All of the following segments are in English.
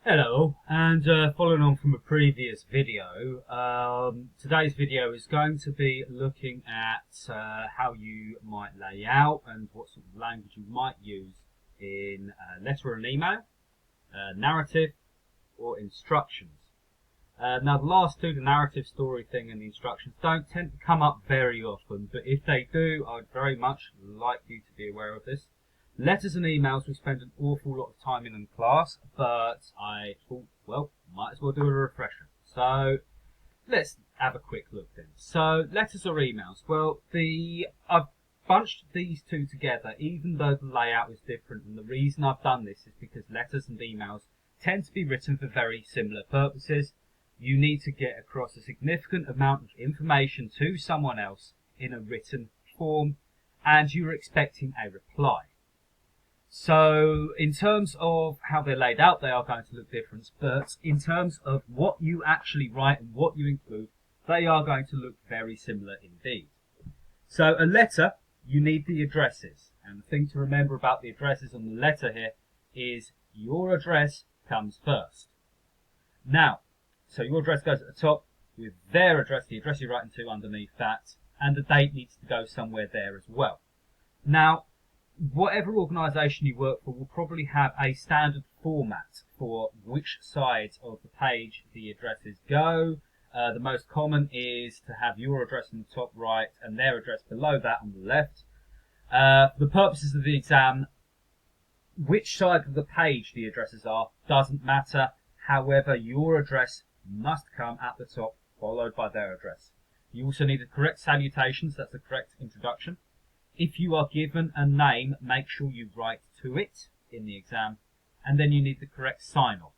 Hello, and following on from a previous video, today's video is going to be looking at how you might lay out and what sort of language you might use in a letter or an email, narrative, or instructions. Now, the last two, the narrative story thing and the instructions, don't tend to come up very often, but if they do, I'd very much like you to be aware of this. Letters and emails we spend an awful lot of time in class, but I thought, well, might as well do a refresher. So let's have a quick look then. So letters or emails? Well, I've bunched these two together, even though the layout is different, and the reason I've done this is because letters and emails tend to be written for very similar purposes. You need to get across a significant amount of information to someone else in a written form, and you're expecting a reply. So in terms of how they're laid out, they are going to look different, but in terms of what you actually write and what you include, they are going to look very similar indeed. So a letter, you need the addresses, and the thing to remember about the addresses on the letter here is your address comes first. Now, so your address goes at the top with their address, the address you're writing to underneath that, and the date needs to go somewhere there as well. Now, whatever organisation you work for will probably have a standard format for which sides of the page the addresses go. The most common is to have your address on the top right and their address below that on the left. For the purposes of the exam, which side of the page the addresses are doesn't matter. However, your address must come at the top, followed by their address. You also need the correct salutations, that's the correct introduction. If you are given a name, make sure you write to it in the exam, and then you need the correct sign-off.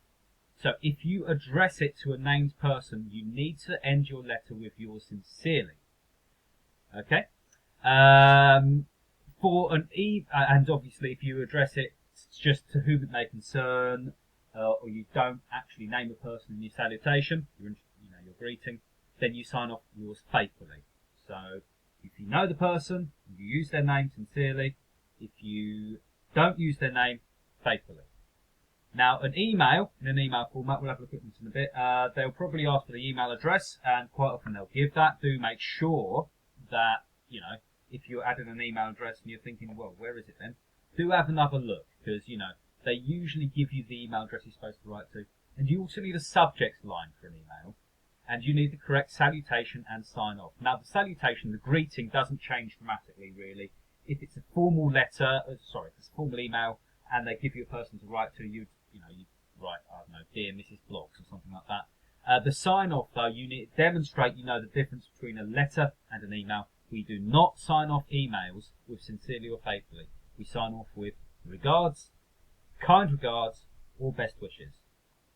So if you address it to a named person, you need to end your letter with yours sincerely. Okay? And obviously if you address it just to whom it may concern, or you don't actually name a person in your salutation, your greeting, then you sign off yours faithfully. So if you know the person, you use their name sincerely. If you don't use their name, faithfully. Now, an email, in an email format, we'll have a look at this in a bit, they'll probably ask for the email address, and quite often they'll give that. Do make sure that, if you're adding an email address and you're thinking, well, where is it then? Do have another look, because, they usually give you the email address you're supposed to write to. And you also need a subject line for an email. And you need the correct salutation and sign off. Now, the salutation, the greeting, doesn't change dramatically, really. If it's a formal letter, if it's a formal email, and they give you a person to write to, you write, I don't know, dear Mrs. Blocks or something like that. The sign off, though, you need to demonstrate the difference between a letter and an email. We do not sign off emails with sincerely or faithfully. We sign off with regards, kind regards, or best wishes.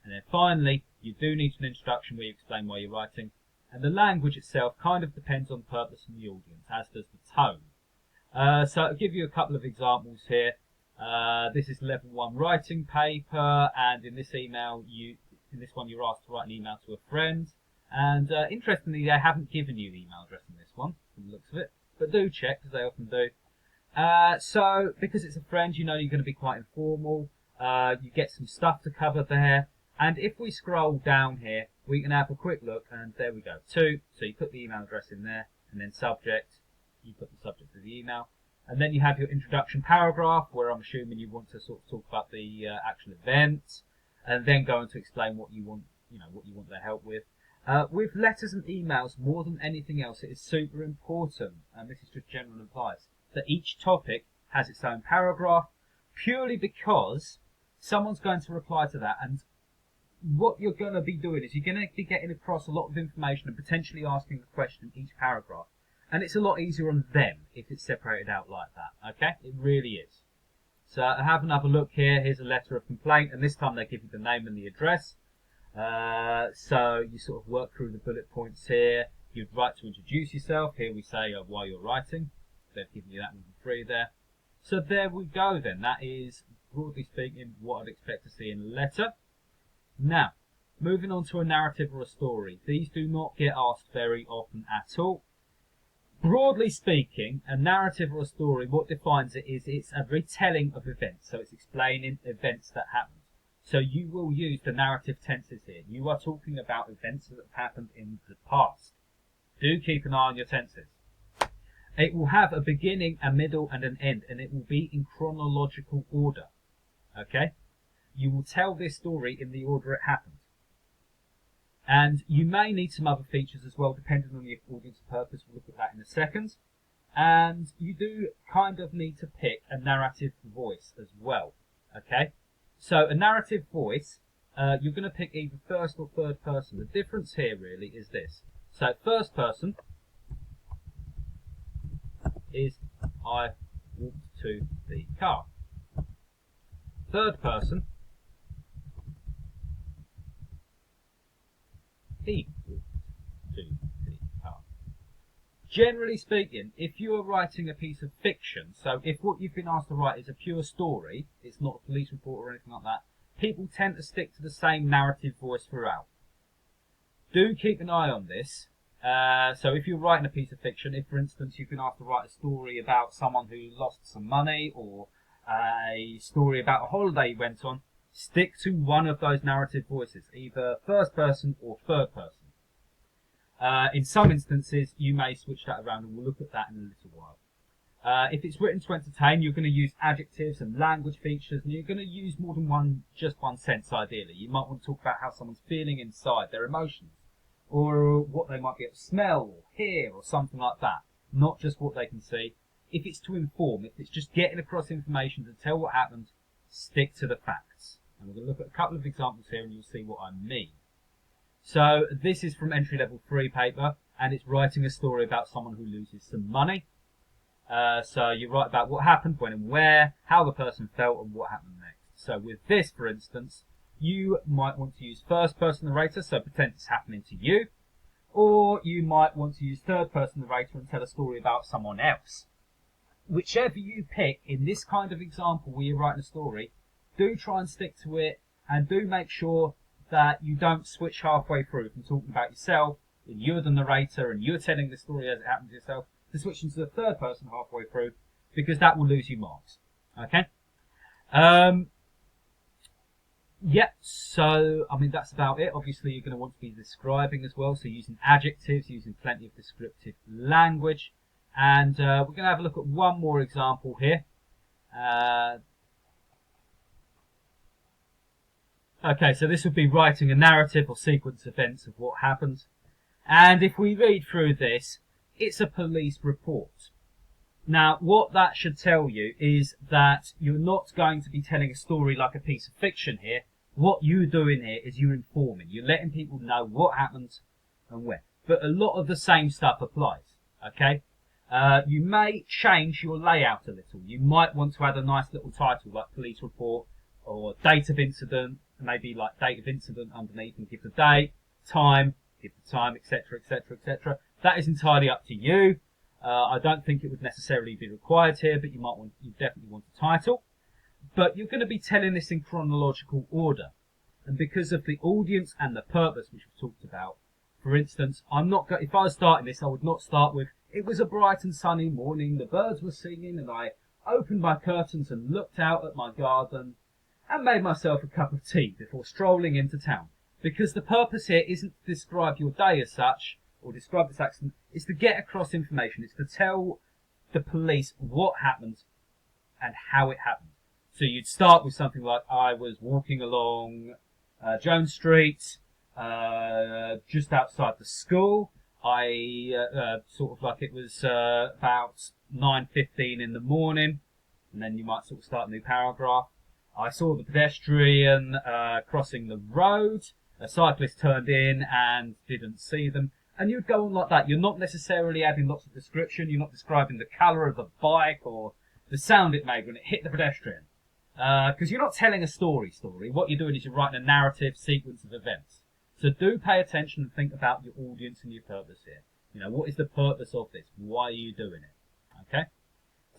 And then finally, you do need an introduction where you explain why you're writing. And the language itself kind of depends on the purpose and the audience, as does the tone. So I'll give you a couple of examples here. This is level 1 writing paper, and in this one you're asked to write an email to a friend. And interestingly, they haven't given you the email address in this one, from the looks of it, but do check, because they often do. So because it's a friend, you're going to be quite informal. You get some stuff to cover there. And if we scroll down here, we can have a quick look, and there we go. So you put the email address in there, and then subject, you put the subject of the email. And then you have your introduction paragraph, where I'm assuming you want to sort of talk about the actual event, and then go on to explain what you want, what you want their help with. With letters and emails, more than anything else, it is super important, and this is just general advice, that each topic has its own paragraph, purely because someone's going to reply to that, and what you're going to be doing is you're going to be getting across a lot of information and potentially asking a question in each paragraph. And it's a lot easier on them if it's separated out like that, okay? It really is. So have another look here. Here's a letter of complaint, and this time they give you the name and the address. So you sort of work through the bullet points here. You'd write to introduce yourself. Here we say why you're writing. They've given you that number 3 there. So there we go then. That is, broadly speaking, what I'd expect to see in a letter. Now, moving on to a narrative or a story. These do not get asked very often at all. Broadly speaking, a narrative or a story, what defines it is it's a retelling of events. So it's explaining events that happened. So you will use the narrative tenses here. You are talking about events that have happened in the past. Do keep an eye on your tenses. It will have a beginning, a middle, and an end, and it will be in chronological order. Okay? You will tell this story in the order it happened. And you may need some other features as well, depending on the audience purpose. We'll look at that in a second. And you do kind of need to pick a narrative voice as well. Okay? So a narrative voice, you're going to pick either first or third person. The difference here really is this. So first person is I walked to the car. Third person, he walked to the car. Generally speaking, if you are writing a piece of fiction, so if what you've been asked to write is a pure story, it's not a police report or anything like that, people tend to stick to the same narrative voice throughout. Do keep an eye on this. So if you're writing a piece of fiction, if for instance you've been asked to write a story about someone who lost some money, or a story about a holiday you went on, stick to one of those narrative voices, either first person or third person. In some instances, you may switch that around, and we'll look at that in a little while. If it's written to entertain, you're going to use adjectives and language features, and you're going to use more than just one sense, ideally. You might want to talk about how someone's feeling inside, their emotions, or what they might be able to smell or hear, or something like that. Not just what they can see. If it's to inform, if it's just getting across information to tell what happened, stick to the facts. And we're going to look at a couple of examples here, and you'll see what I mean. So this is from Entry Level 3 paper, and it's writing a story about someone who loses some money. So you write about what happened, when and where, how the person felt, and what happened next. So with this, for instance, you might want to use first person narrator, so pretend it's happening to you. Or you might want to use third person narrator and tell a story about someone else. Whichever you pick in this kind of example where you're writing a story, do try and stick to it, and do make sure that you don't switch halfway through from talking about yourself, and you're the narrator and you're telling the story as it happened to yourself, to switch into the third person halfway through, because that will lose you marks. Okay? Yeah, so, I mean, that's about it. Obviously, you're going to want to be describing as well, so using adjectives, using plenty of descriptive language. And we're going to have a look at one more example here. Okay, so this would be writing a narrative or sequence of events of what happened. And if we read through this, it's a police report. Now, what that should tell you is that you're not going to be telling a story like a piece of fiction here. What you're doing here is you're informing. You're letting people know what happened and when. But a lot of the same stuff applies. Okay? You may change your layout a little. You might want to add a nice little title like police report, or date of incident, maybe like date of incident underneath, and give the date, time, give the time, etc., etc., etc. That is entirely up to you. I don't think it would necessarily be required here, but you definitely want a title. But you're going to be telling this in chronological order. And because of the audience and the purpose, which we've talked about, for instance, if I was starting this, I would not start with, it was a bright and sunny morning, the birds were singing, and I opened my curtains and looked out at my garden and made myself a cup of tea before strolling into town. Because the purpose here isn't to describe your day as such, or describe this accident, it's to get across information. It's to tell the police what happened and how it happened. So you'd start with something like, I was walking along Jones Street, just outside the school. Sort of like it was about 9:15 in the morning, and then you might sort of start a new paragraph. I saw the pedestrian crossing the road. A cyclist turned in and didn't see them. And you'd go on like that. You're not necessarily adding lots of description. You're not describing the colour of the bike or the sound it made when it hit the pedestrian. Because you're not telling a story. What you're doing is you're writing a narrative sequence of events. So do pay attention and think about your audience and your purpose here. You know, what is the purpose of this? Why are you doing it? Okay?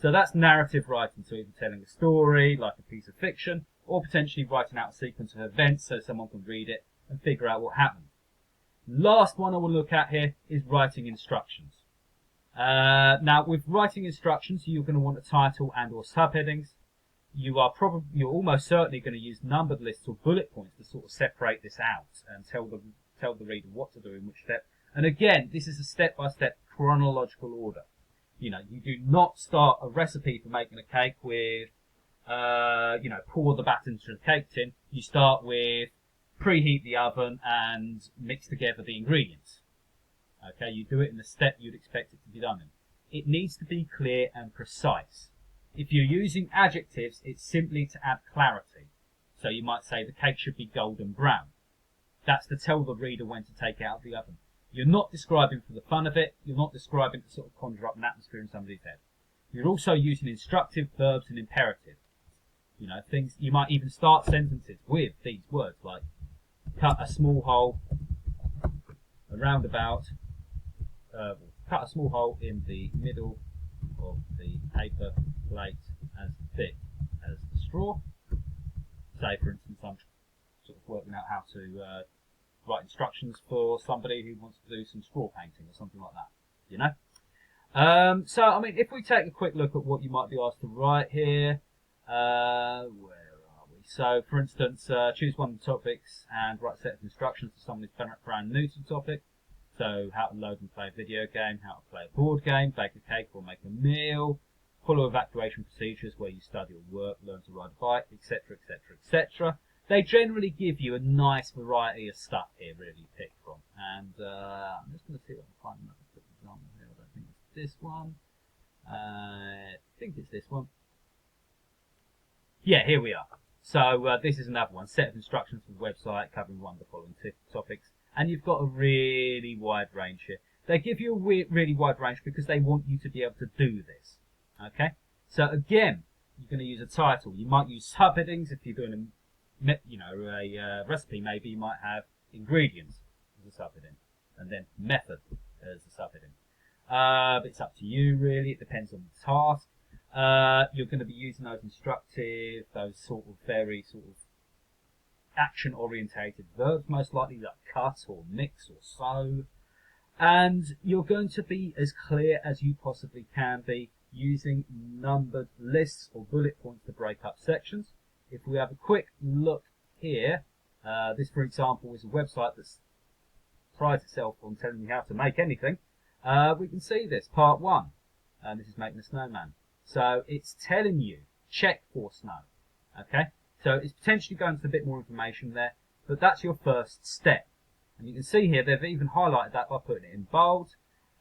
So that's narrative writing. So either telling a story, like a piece of fiction, or potentially writing out a sequence of events so someone can read it and figure out what happened. Last one I will look at here is writing instructions. Now, with writing instructions, you're going to want a title and or subheadings. you're almost certainly going to use numbered lists or bullet points to sort of separate this out and tell the reader what to do in which step. And again, this is a step-by-step chronological order. You know, you do not start a recipe for making a cake with, pour the batter into the cake tin. You start with preheat the oven and mix together the ingredients. Okay, you do it in the step you'd expect it to be done in. It needs to be clear and precise. If you're using adjectives, it's simply to add clarity. So you might say the cake should be golden brown. That's to tell the reader when to take it out of the oven. You're not describing for the fun of it. You're not describing to sort of conjure up an atmosphere in somebody's head. You're also using instructive verbs and imperative. You know, things, you might even start sentences with these words like cut a small hole, a roundabout, cut a small hole in the middle of the paper plate as thick as the straw. Say, for instance, I'm sort of working out how to write instructions for somebody who wants to do some straw painting or something like that, you know? So, I mean, if we take a quick look at what you might be asked to write here, where are we? So, for instance, choose one of the topics and write a set of instructions to someone who's brand new to the topic. So, how to load and play a video game, how to play a board game, bake a cake or make a meal, follow evacuation procedures where you study or work, learn to ride a bike, etc., etc., etc. They generally give you a nice variety of stuff here, really, to pick from. And I'm just going to see if I can find another quick example here. I don't think it's this one. I think it's this one. Yeah, here we are. So this is another one. Set of instructions for the website covering one of the following topics. And you've got a really wide range here. They give you a really wide range because they want you to be able to do this. Okay? So again, you're going to use a title. You might use subheadings if you're doing a recipe. Maybe you might have ingredients as a subheading, and then method as a subheading. But it's up to you, really. It depends on the task. You're going to be using those instructive, those sort of very sort of action-orientated verbs, most likely like cut or mix or sew. And you're going to be as clear as you possibly can be, using numbered lists or bullet points to break up sections. If we have a quick look here, this, for example, is a website that prides itself on telling you how to make anything. We can see this, part 1. This is making a snowman. So it's telling you, check for snow. Okay? So it's potentially going to a bit more information there, but that's your first step. And you can see here, they've even highlighted that by putting it in bold.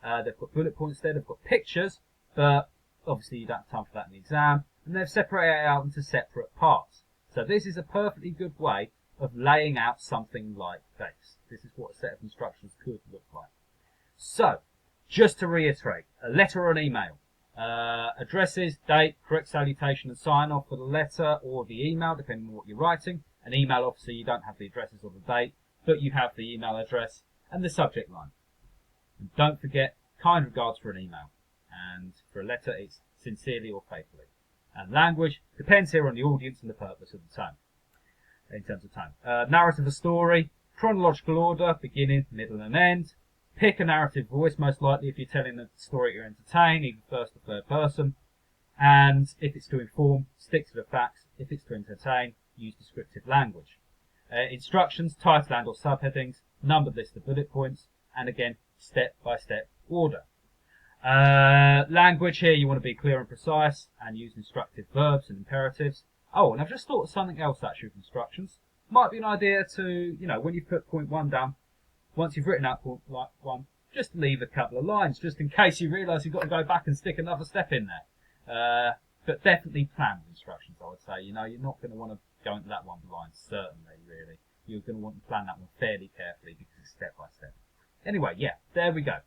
They've got bullet points there, they've got pictures, but obviously you don't have time for that in the exam. And they've separated it out into separate parts. So this is a perfectly good way of laying out something like this. This is what a set of instructions could look like. So, just to reiterate, a letter or an email. Addresses, date, correct salutation and sign off for the letter or the email, depending on what you're writing. An email, obviously, you don't have the addresses or the date, but you have the email address and the subject line. And don't forget, kind regards for an email. And for a letter, it's sincerely or faithfully. And language depends here on the audience and the purpose of the tone, in terms of tone. Narrative of story, chronological order, beginning, middle and end. Pick a narrative voice, most likely if you're telling a story to entertain, either first or third person. And if it's to inform, stick to the facts. If it's to entertain, use descriptive language. Instructions, title and or subheadings, numbered list of bullet points, and again, step-by-step order. Language here, you want to be clear and precise, and use instructive verbs and imperatives. Oh, and I've just thought of something else actually with instructions. Might be an idea to, when you put point 1 down, once you've written out point 1, just leave a couple of lines, just in case you realise you've got to go back and stick another step in there. But definitely plan with instructions, I would say. You're not going to want to go into that one blind, certainly, really. You're going to want to plan that one fairly carefully because it's step by step. Anyway, yeah, there we go.